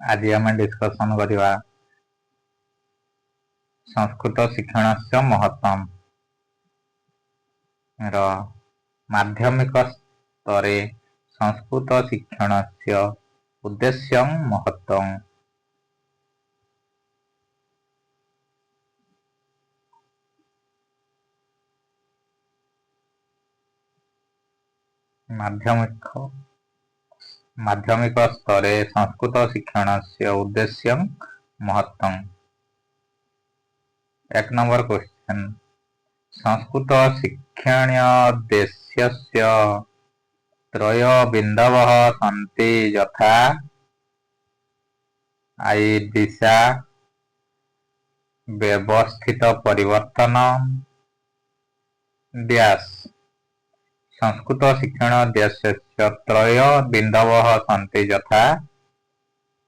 आज आम डिस्कसन करवा संस्कृत शिक्षण महत्व माध्यमिक स्तरे संस्कृत शिक्षण से उद्देश्य महत्व माध्यमिक स्तरे संस्कृत शिक्षण से उद्देश्य महत्व। 1 नंबर क्वेश्चन संस्कृत शिक्षणोद्देश्य त्रय बिंदवः सन्ति यथा दिशा व्यवस्थित परिवर्तन डैश संस्कृत शिक्षणोद्देश्य त्रय बिंदवः सन्ति यथा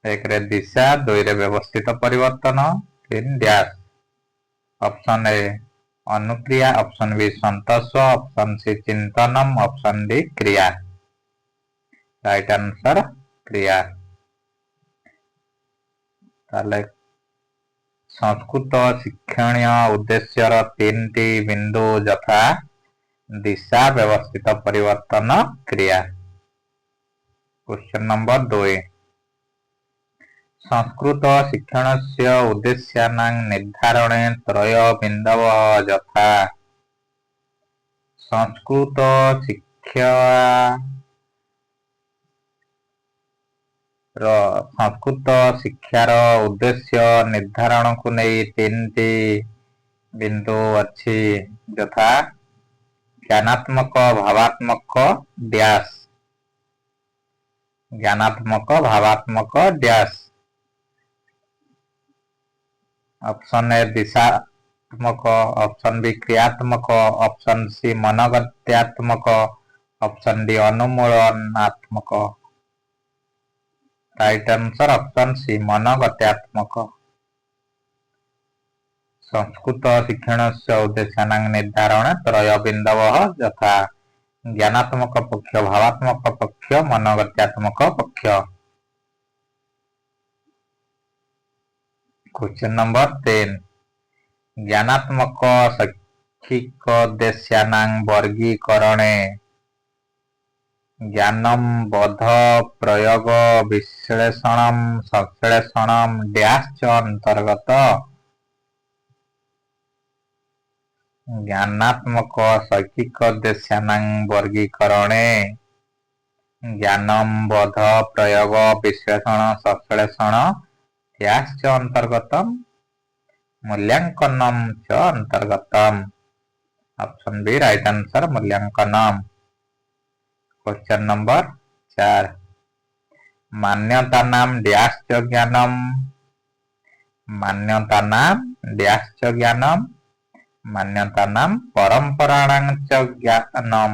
1 रे दिशा 2 रे व्यवस्थित परिवर्तन 3 डैश ऑप्शन ए अनुक्रिया ऑप्शन बी संतोष ऑप्शन सी चिंतनम ऑप्शन डी क्रिया। राइट आंसर क्रिया। ताले संस्कृत शिक्षण उद्देश्य 3टी बिंदु यथा दिशा व्यवस्थित परिवर्तन क्रिया। क्वेश्चन नंबर 2 संस्कृत शिक्षण से उद्देश्यानां निर्धारणे त्रय बिंदवः यथा संस्कृत शिक्षार उद्देश्य निर्धारण को नहीं 3टी बिंदु अच्छी यथा ज्ञानात्मक भावात्मक डैश ज्ञानात्मक भावात्मक डैश ऑप्शन ए दिशात्मक ऑप्शन बी क्रियात्मक ऑप्शन सी मनोगत्यात्मक ऑप्शन डी अनुमूलनात्मक। राइट आंसर ऑप्शन सी मनोगत्यात्मक। संस्कृत शिक्षण से उद्देश्यानां निर्धारण त्रय बिंदवः यथा ज्ञानात्मक पक्ष भावात्मक पक्ष मनोगत्यात्मक पक्ष। क्वेश्चन नंबर 3 ज्ञानात्मक शैक्षिकोद्देश्यानां वर्गीकरणे ज्ञानम बोध प्रयोग विश्लेषण संश्लेषण डैश अंतर्गत ज्ञानात्मक शैक्षिकोद्देश्यानां वर्गीकरणे ज्ञानम बोध प्रयोग विश्लेषण संश्लेषण डैश अंतर्गतम मूल्यांकनम च अंतर्गतम। ऑप्शन बी राइट आंसर मूल्यांकनम। क्वेश्चन नंबर 4 मान्यता नाम डैश च ज्ञानम मान्यता नाम डैश च ज्ञानम मान्यता नाम परंपराणां च ज्ञानम।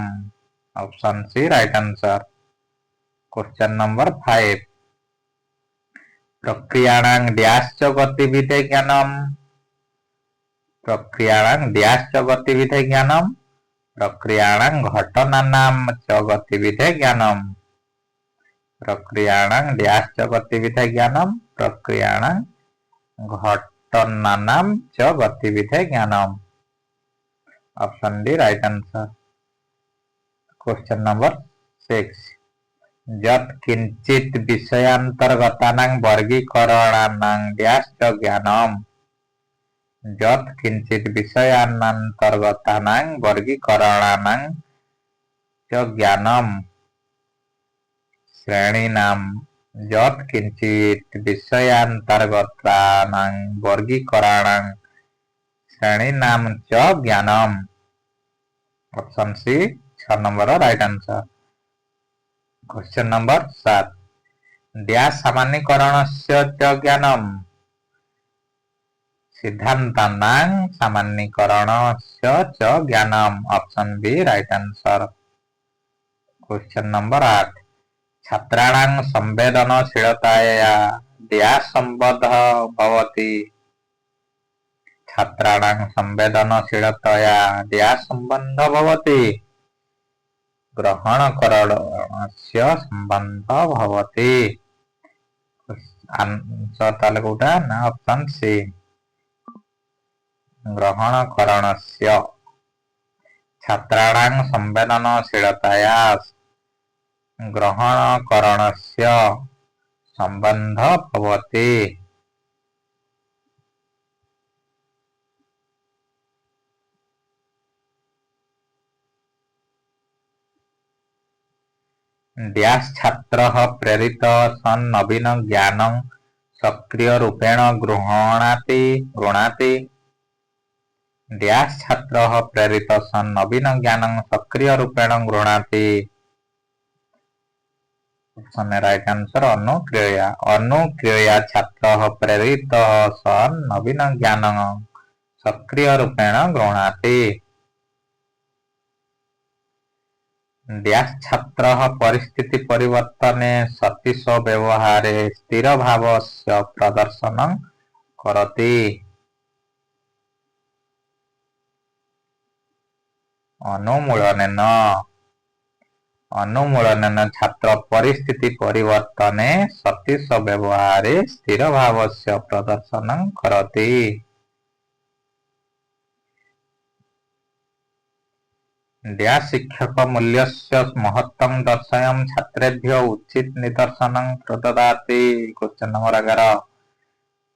Option C right answer. Question number 5 प्रक्रियाणां डैश च गतिविधि ज्ञानम प्रक्रियाणां डैश च गतिविधि ज्ञानम प्रक्रियाणां घटनानां च गतिविधि ज्ञानम प्रक्रियाणां डैश च गतिविधि ज्ञानम प्रक्रियाणां घटनानां च गतिविधि ज्ञानम। Option D right answer. Question number 6 यत् किंचित विषयांतर्गतानां वर्गीकरणानां डैश च ज्ञानम यत् किंचित विषयान्तर्गतानां वर्गीकरणानां च ज्ञानम श्रेणीनां यत् किंचित विषयान्तर्गतानां वर्गीकरणानां श्रेणीनां च ज्ञानम। Option C 6 number right answer. Question number 7 dash सामान्यीकरणस्य च ज्ञानम सिद्धांतानां सामान्यीकरणस्य च ज्ञानम। Option B right answer. Question number 8 छात्राणां संवेदनशीलताया डैश संबद्धः भवति छात्राणां संवेदनशीलताया डैश संबद्धः भवति ग्रहणकरणस्य संबद्धः भवति। आंसर ताले कोटा ना ऑप्शन सी ग्रहणकरणस्य छात्राणां संवेदनशीलताया ग्रहणकरणस्य सम्बन्धः भवति। डैश छात्रः प्रेरितः सन् नवीन ज्ञानं सक्रियरूपेण गृह्णाति डैश छात्रः प्रेरितः सन् नवीन ज्ञानं सक्रियरूपेण गृह्णाति। राइट आंसर अनुक्रिया अनुक्रिया छात्रः प्रेरितः सन् नवीन ज्ञानं सक्रियरूपेण गृह्णाति। डैश छात्रः परिस्थिति परिवर्तने सति व्यवहारे स्थिर भावस्य प्रदर्शनं करोति। अनुमूलनेन छात्र परिस्थिति परिवर्तने सति व्यवहारे स्थिर भावस्य प्रदर्शनं करोति। डैश शिक्षक मूल्यस्य महत्त्वं दर्शयन् छात्रेभ्यः उचित निदर्शनं प्रददाति। क्वेश्चन नंबर 11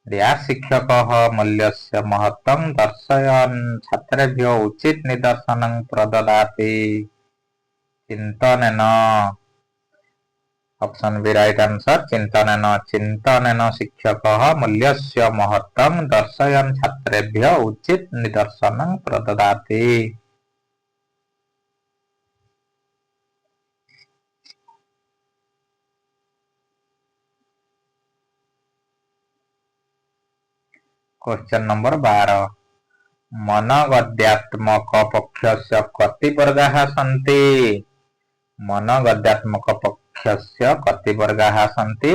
डैश शिक्षकः मूल्यस्य महत्त्वं दर्शयन् छात्रेभ्यः उचित निदर्शनं प्रददाति। चिन्तनेन ऑप्शन बी राइट आंसर चिन्तनेन शिक्षकः मूल्यस्य महत्त्वं दर्शयन् छात्रेभ्यः उचित निदर्शनं प्रददाति। क्वेश्चन नंबर 12 मनोगद्यात्मक पक्षस्य कति वर्गाः सन्ति? मनोगद्यात्मक पक्षस्य कति वर्गाः सन्ति?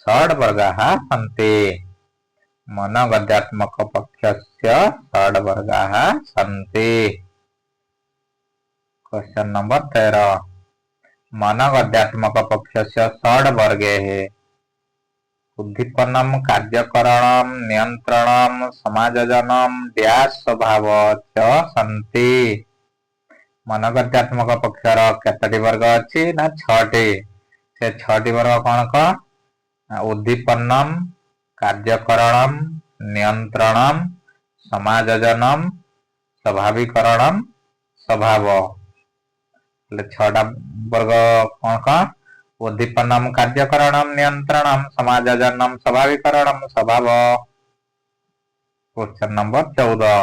6 वर्गाः सन्ति। मनोगद्यात्मक पक्षस्य 6 वर्गाः सन्ति। क्वेश्चन नंबर 13 मनोगद्यात्मक पक्षस्य 6 वर्गैः उद्दीपनं कार्यकरणं नियन्त्रणं समायोजनं डैश स्वभाव च सन्ति। मनोगद्यात्मक पक्षर केतोटी वर्ग अछि ना 6टी से 6टी वर्ग कौन कौन उद्दीपनं कार्यकरणं नियंत्रणं समायोजनं स्वाभाविकरणं स्वभाव 6टा वर्ग कौन कौन उद्दीपनं कार्यकरणं नियंत्रणं समायोजनं स्वाभाविकरणं स्वभाव। क्वेश्चन नंबर 14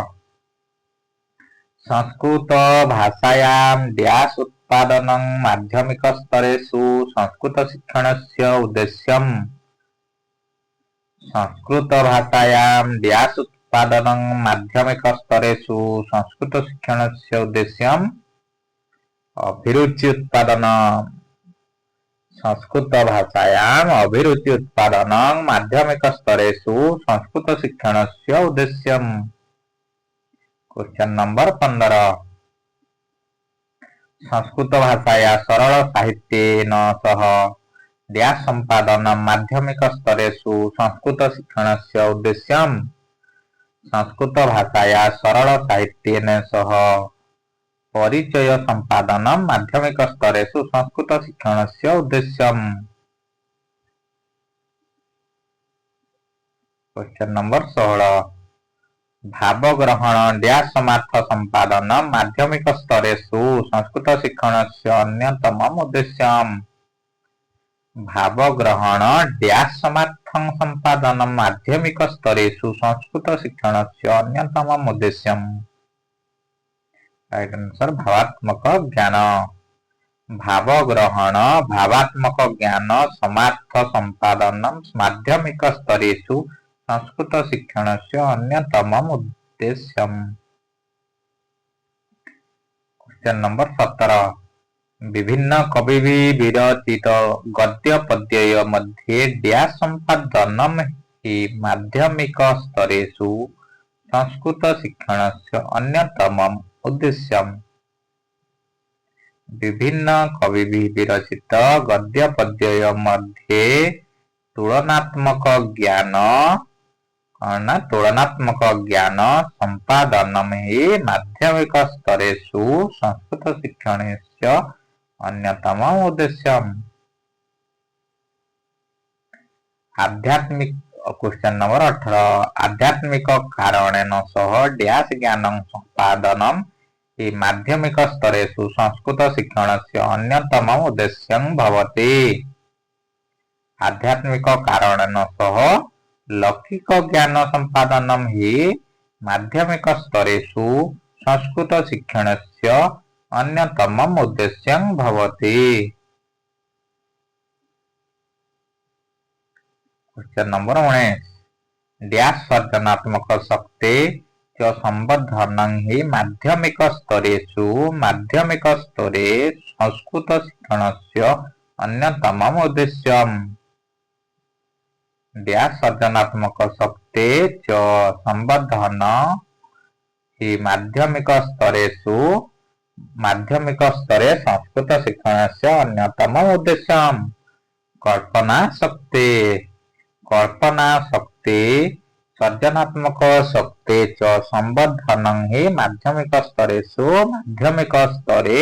संस्कृत भाषायां डैश उत्पादनं माध्यमिक स्तरेषु संस्कृत शिक्षणस्य उद्देश्यम्। संस्कृत भाषायां डैश उत्पादनं माध्यमिक स्तरेषु संस्कृत शिक्षणस्य उद्देश्यम् अभिरुचि उत्पादनं। संस्कृत भाषायां अभिरुचि उत्पादनं माध्यमिक स्तरेषु संस्कृत शिक्षणस्य उद्देश्यम्। क्वेश्चन नंबर 15 संस्कृत भाषाया सरल साहित्येन सह डैश संपादनं माध्यमिक स्तरेषु संस्कृत शिक्षणस्य उद्देश्यम्। संस्कृत भाषाया सरल साहित्येन सह परिचय संपादनं माध्यमिक स्तरेषु संस्कृत शिक्षणस्य उद्देश्यम्। क्वेश्चन नंबर 16 भावग्रहण डैश समार्थ संपादनं माध्यमिक स्तरेषु संस्कृत शिक्षणस्य अन्यतमम् उद्देश्यम्। भावग्रहण डैश समार्थं संपादनं माध्यमिक स्तरेषु संस्कृत शिक्षणस्य अन्यतमम् उद्देश्यम्। राइट आंसर भावात्मक ज्ञान। भावग्रहण भावात्मक ज्ञान समार्थ संपादनं माध्यमिक स्तरेषु संस्कृत शिक्षणस्य अन्यतमम् उद्देश्यम्। क्वेश्चन नंबर 17 विभिन्न कवि विरचित गद्य पद्य मध्ये डैश संपादनं हि माध्यमिक स्तरेषु संस्कृत शिक्षणस्य अन्यतमम् उद्देश्यम्। विभिन्न कवि विरचित गद्य पद्य मध्ये तुलनात्मक ज्ञान तुलनात्मक ज्ञान संपादनम ही माध्यमिक स्तरेषु संस्कृत शिक्षणस्य अन्यतम उद्देश्यम्। आध्यात्मिक क्वेश्चन नंबर 18 आध्यात्मिक कारणेन सह डैश ज्ञान संपादनम ही माध्यमिक स्तरेषु संस्कृत शिक्षणस्य अन्यतम उद्देश्यं भवति। आध्यात्मिक कारणेन सह लौकिक ज्ञान संपादनम ही माध्यमिक स्तरेषु संस्कृत शिक्षणस्य अन्यतमम् उद्देश्यं भवति। क्वेश्चन नंबर 19 डैश सर्जनात्मक शक्ति च संवर्धनं हि माध्यमिक स्तरेषु माध्यमिक स्तरे संस्कृत शिक्षणस्य अन्यतमम् उद्देश्यम्। डैश सर्जनात्मक शक्ति च संवर्धन हि माध्यमिक स्तरेषु माध्यमिक स्तरे संस्कृत शिक्षणस्य अन्यतमम् उद्देश्यम्। कल्पना शक्ति सर्जनात्मक शक्ति च संवर्धनं हि माध्यमिक स्तरेषु माध्यमिक स्तरे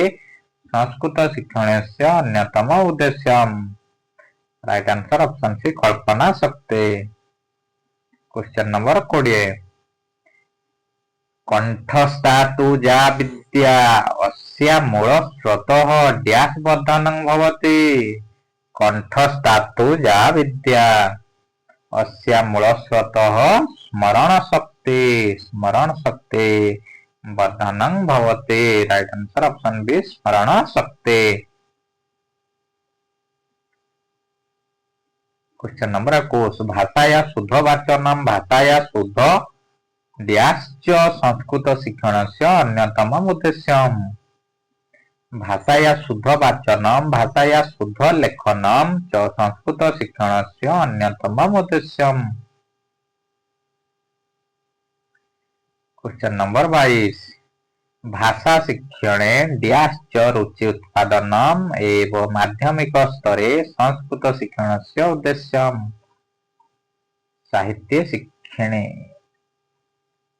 संस्कृत शिक्षणस्य अन्यतमम् उद्देश्यम्। राइट आंसर ऑप्शन सी कल्पना शक्ति। क्वेश्चन नंबर 20 कंठस्थातुजा विद्या अस्या मूल स्रोतः डैश वर्धनं भवति। कंठस्थातुजा विद्या अस्या मूल स्रोतः स्मरण शक्ति वर्धनं भवति। राइट आंसर ऑप्शन बी स्मरण शक्ति। क्वेश्चन नंबर 21 भाषाया शुद्धवाचनम भाषाया शुद्ध डैश च संस्कृत शिक्षणस्य अन्यतमम् उद्देश्यम्। भाषाया शुद्धवाचनम भाषाया शुद्ध लेखनम च संस्कृत शिक्षणस्य अन्यतमम् उद्देश्यम्। क्वेश्चन नंबर 22 भाषा शिक्षणे डैश च रुचि उत्पादनम एवं माध्यमिक स्तरे संस्कृत शिक्षणस्य उद्देश्यम्। साहित्य शिक्षणे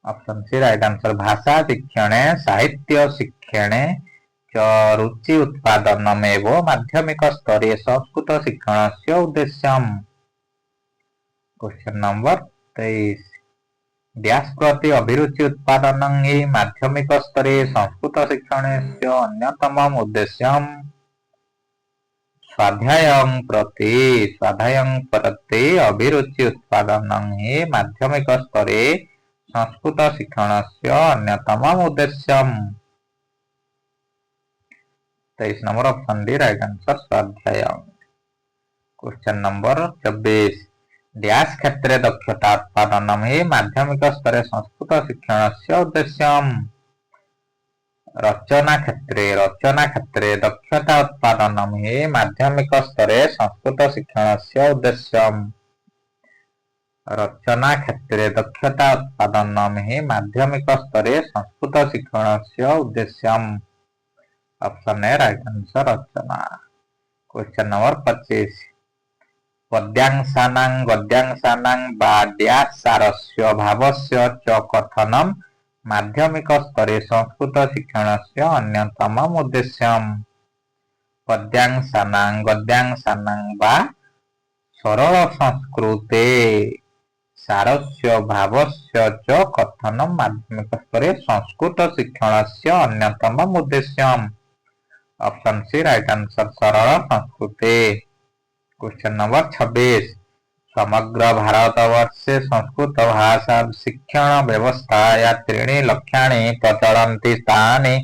ऑप्शन सी राइट आंसर भाषा शिक्षणे साहित्य शिक्षणे च रुचि उत्पादनम एवं माध्यमिक स्तरे संस्कृत शिक्षणस्य उद्देश्यम्। क्वेश्चन नंबर 23 डैश प्रति अभिरुचि उत्पादनं हि माध्यमिक स्तरे संस्कृत शिक्षणस्य अन्यतमम् उद्देश्यम्। स्वाध्यायं प्रति अभिरुचि उत्पादनं हि माध्यमिक स्तरे संस्कृत शिक्षणस्य अन्यतमम् उद्देश्यम्। 23 number option D right answer स्वाध्यायं। क्वेश्चन नंबर 24 डैश क्षेत्रे दक्षता उत्पादनम हि माध्यमिक स्तरे संस्कृत शिक्षणस्य उद्देश्यम्। रचना क्षेत्रे दक्षता उत्पादनम हि माध्यमिक स्तरे संस्कृत शिक्षणस्य उद्देश्यम्। रचना क्षेत्रे दक्षता उत्पादनम हि माध्यमिक स्तरे संस्कृत शिक्षणस्य उद्देश्यम्। ऑप्शन ए राइट आंसर रचना। क्वेश्चन नंबर 25 पद्यांशानां गद्यांशानां वा डैश सारस्य भावस्य च कथनं माध्यमिक स्तरे संस्कृत शिक्षणस्य अन्यतमम् उद्देश्यम्। पद्यांशानां गद्यांशानां वा सरल संस्कृते सारस्य भावस्य च कथनं माध्यमिक स्तरे संस्कृत शिक्षणस्य अन्यतमम् उद्देश्यम्। ऑप्शन सी राइट आंसर सरल संस्कृते। क्वेश्चन नंबर 26 समग्र भारतवर्षे संस्कृत भाषा शिक्षण व्यवस्थाया त्रीणि लक्ष्याणि प्रचलन्ति तानि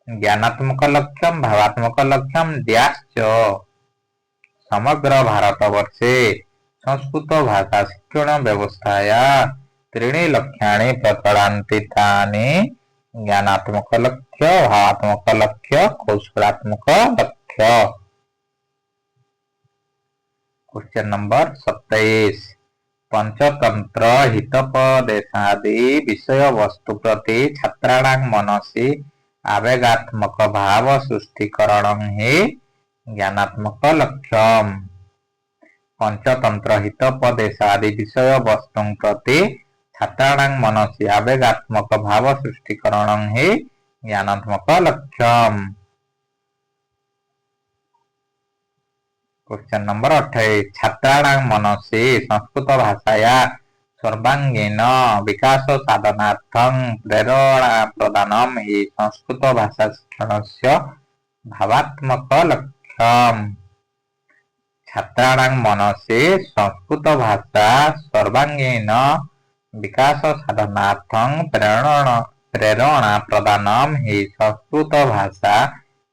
ज्ञानात्मक लक्ष्यं भावात्मक लक्ष्यं डैश च। समग्र भारतवर्षे संस्कृत भाषा शिक्षण व्यवस्थाया त्रीणि लक्ष्याणि प्रचलन्ति तानि ज्ञानात्मक लक्ष्य भावात्मक लक्ष्य कौशलात्मक लक्ष्य। क्वेश्चन नंबर 27 पंचतंत्र हितोपदेशादि विषय वस्तु प्रति छात्राणां मनसि आवेगात्मक भाव सृष्टिकरणं हि ज्ञानात्मक लक्ष्यम्। पंचतंत्र हितोपदेशादि विषय वस्तु प्रति छात्राणां मनसि आवेगात्मक भाव सृष्टिकरणं हि ज्ञानात्मक लक्ष्यम्। क्वेश्चन नंबर 28 छात्राणां मनसि संस्कृत भाषाया सर्वांगीण विकास साधनार्थं प्रेरणा प्रदानं हि संस्कृत भाषा शिक्षणस्य भावात्मक लक्ष्यम्। छात्राणां मनसि संस्कृत भाषा सर्वांगीण विकास साधनार्थं प्रेरणा प्रदानं हि संस्कृत भाषा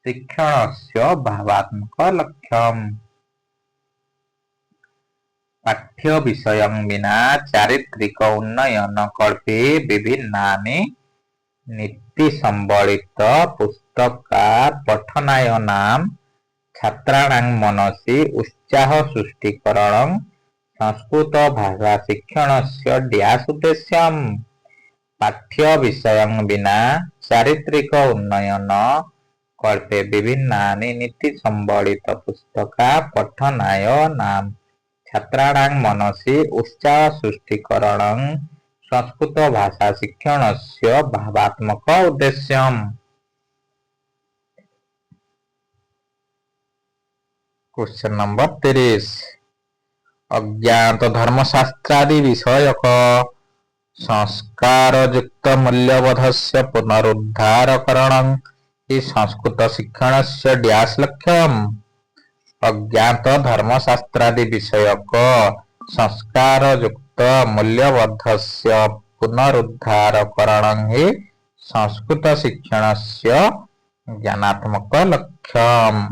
शिक्षणस्य भावात्मक लक्ष्यम्। पाठ्य विषयं विना चारित्रिक उन्नयन कल्पे विभिन्नानि नीति संबलित पुस्तका पठनाय छात्राणां मनसि उत्साह सृष्टिकरणं संस्कृत भाषा शिक्षणस्य ड्याश उद्देश्यम्। पाठ्य विषयं विना चारित्रिक उन्नयन कल्पे विभिन्नानि नीति संबलित पुस्तका पठनाय छात्राणां मनसि उत्साह सृष्टिकरणं संस्कृत भाषा शिक्षणस्य भावात्मक उद्देश्यम्। क्वेश्चन नंबर 30 अज्ञात धर्मशास्त्रादि विषयक संस्कारयुक्त मूल्यबोधस्य पुनरुद्धारकरणं हि संस्कृत शिक्षणस्य ड्याश लक्ष्यम्। अज्ञात धर्मशास्त्रादि विषयक संस्कारयुक्त मूल्यबोधस्य पुनरुद्धारकरणं हि संस्कृत शिक्षणस्य ज्ञानात्मक लक्ष्यम्।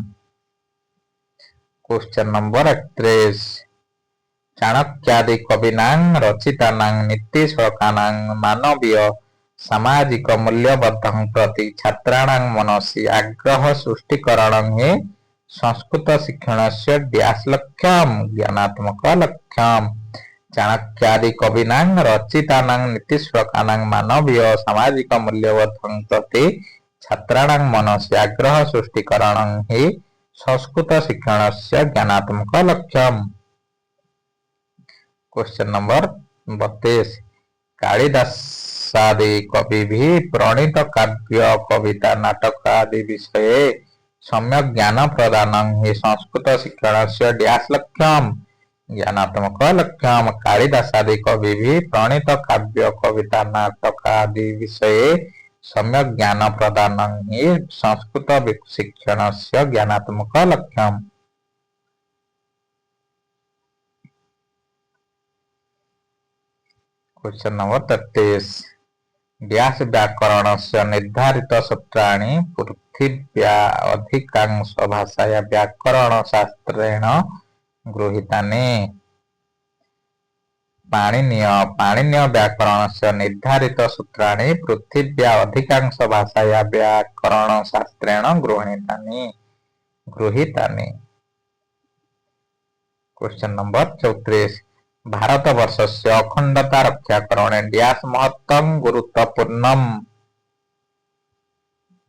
क्वेश्चन नंबर 31 चाणक्यादि कविनां रचितानां नीतिश्लोकानां मानवीय सामाजिक मूल्यबोधं प्रति छात्राणां मनसि आग्रह सृष्टिकरणं हि संस्कृत शिक्षणस्य ड्याश लक्ष्यम् ज्ञानात्मक लक्ष्यम्। चाणक्यादि कविनां रचितानां नीतिश्लोकानां मानवीय सामाजिक मूल्यबोधं प्रति छात्राणां मनसि आग्रह सृष्टिकरणं हि संस्कृत शिक्षणस्य ज्ञानात्मक लक्ष्यम्। क्वेश्चन नंबर 32 कालिदासादि कविभिः प्रणीत काव्य कविता नाटक आदि विषये सम्यक् ज्ञान प्रदानं हि संस्कृत शिक्षणस्य ड्याश लक्ष्यम् ज्ञानात्मक लक्ष्यम्। कालिदासादि कविभिः प्रणीत काव्य कविता नाटक आदि विषये सम्यक् ज्ञान प्रदानं हि संस्कृत शिक्षणस्य ज्ञानात्मक लक्ष्यम्। क्वेश्चन नंबर 33 ड्याश व्याकरणस्य निर्धारित सूत्राणि पृथिव्या अधिकांश भाषाया व्याकरण शास्त्रेण गृहीतानि। पाणिनीय व्याकरणस्य निर्धारित सूत्राणि पृथिव्या अधिकांश भाषाया व्याकरण शास्त्रेण गृहीतानि। क्वेश्चन नंबर 34 भारतवर्षस्य अखण्डता रक्षाकरणे ड्याश महत्त्वं गुरुत्वपूर्णम्।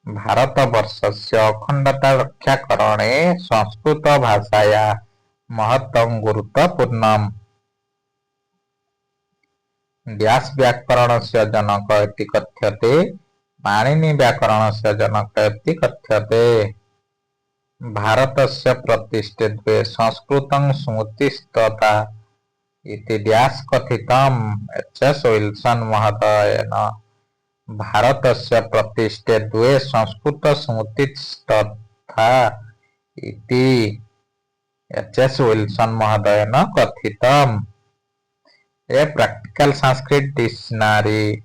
भारतवर्षस्य अखण्डता रक्षाकरणे संस्कृत भाषाया महत्त्वं गुरुत्वपूर्णम्। ड्याश व्याकरणस्य जनक इति कथ्यते पाणिनि व्याकरणस्य जनक इति कथ्यते। भारतस्य प्रतिष्ठे द्वे संस्कृतं स्मृतिस्तथा इति ड्याश कथितम् एच.एस. विल्सन महोदयेन। भारतस्य प्रतिष्ठे द्वे संस्कृत स्मृतिस्तथा इति एच.एस. विल्सन महोदयेन कथितम्। A practical Sanskrit dictionary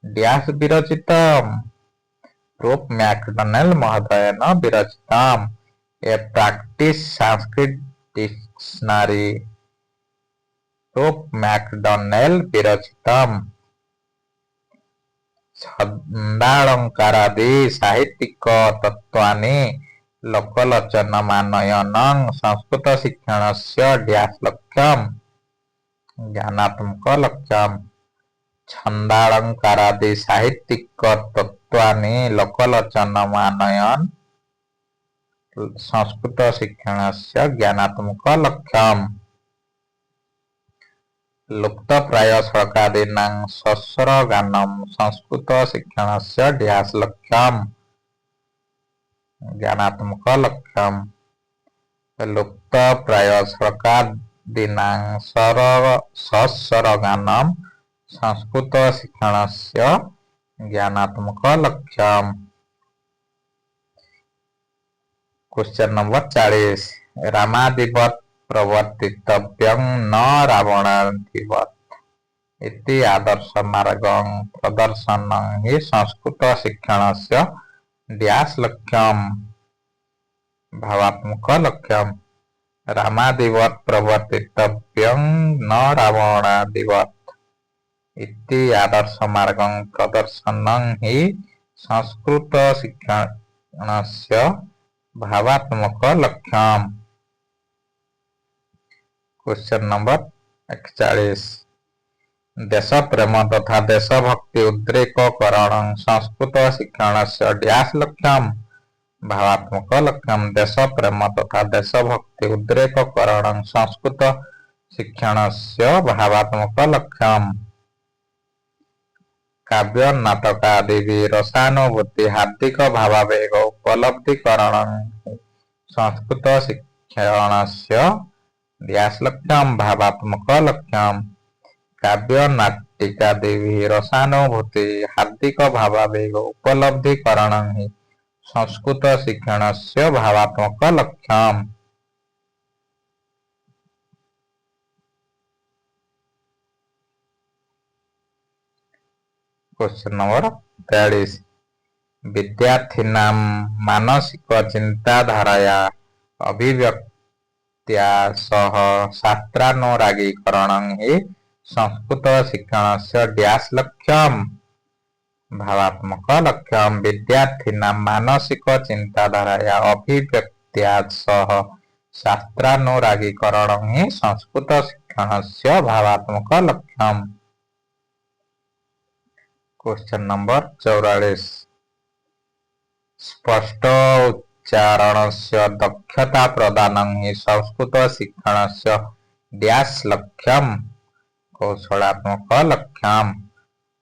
dash विरचितम् रूप मैकडॉनेल महोदयेन विरचितम्। ए प्रैक्टिस संस्कृत डिक्शनरी रूप मैकडॉनेल विरचितम्। छन्दालंकारादि साहित्यिक तत्त्वानि लोकलोचनमानयनं संस्कृत शिक्षणस्य ड्याश लक्ष्यम् ज्ञानात्मक लक्ष्यम्। छन्दालंकारादि साहित्यिक तत्त्वानि लोकलोचनमानयनं संस्कृत शिक्षणस्य ज्ञानात्मक लक्ष्यम्। लुप्तप्राय श्लोकादीनां सस्रगानं संस्कृतशिक्षणस्य ड्याश् लक्ष्यम् ज्ञानात्मक लक्ष्यम् लुप्तप्राय श्लोकादीनां सस्रगानं संस्कृतशिक्षणस्य ज्ञानात्मक लक्ष्यम्। क्वेश्चन नंबर 40 रामादिवत् प्रवर्तितव्यं न रावणादिवत् इति आदर्शमार्गं प्रदर्शनं हि संस्कृतशिक्षणस्य ड्याश् लक्ष्यम् भावात्मक लक्ष्यम्। रामादिवत् प्रवर्तितव्यं न रावणादिवत् इति आदर्शमार्गं प्रदर्शनं हि संस्कृतशिक्षणस्य भावात्मक लक्ष्यम्। क्वेश्चन नंबर 41 देश प्रेम तथा देशभक्ति उद्रेककरणं संस्कृतशिक्षणस्य ड्याश् लक्ष्यम् भावात्मक लक्ष्यम्। देश प्रेम तथा देशभक्ति उद्रेककरणं संस्कृतशिक्षणस्य भावात्मक लक्ष्यम्। काव्य नाटकादि रसानुभूति हार्दिक भावावेग उपलब्धिकरणं संस्कृतशिक्षणस्य ड्याश् लक्ष्यम् भावात्मक लक्ष्यम्। काव्य नाटिकादि रसानुभूति हार्दिक भावावेग उपलब्धिकरणं हि संस्कृतशिक्षणस्य भावात्मक लक्ष्यम्। क्वेश्चन नंबर 43 विद्यार्थीनां मानसिक चिंताधारया अभिव्यक्त्या सह शास्त्रानुरागीकरणं हि संस्कृतशिक्षणस्य ड्याश् लक्ष्यम् भावात्मक लक्ष्यम्। विद्यार्थीनां मानसिक चिंताधारया अभिव्यक्त्या सह शास्त्रानुरागीकरणं हि संस्कृतशिक्षणस्य भावात्मक लक्ष्यम्। क्वेश्चन नंबर 44 स्पष्ट उच्चारणस्य दक्षता प्रदानं हि संस्कृतशिक्षणस्य ड्याश् लक्ष्यम् कौशलात्मक लक्ष्यम्।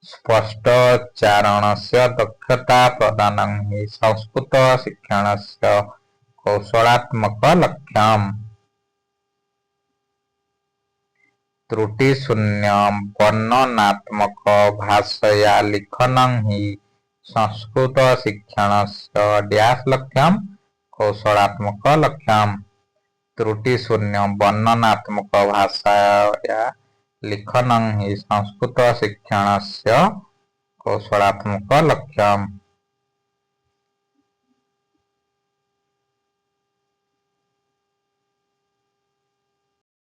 स्पष्टोच्चारणस्य दक्षता प्रदानं हि संस्कृतशिक्षणस्य कौशलात्मक लक्ष्यम्। त्रुटिशून्य वर्णनात्मक भाषया लिखनं हि संस्कृतशिक्षणस्य ड्याश् लक्ष्यम् कौशलात्मक लक्ष्यम्। त्रुटिशून्य वर्णनात्मक भाषया लिखनं हि संस्कृतशिक्षणस्य कौशलात्मक लक्ष्यम्।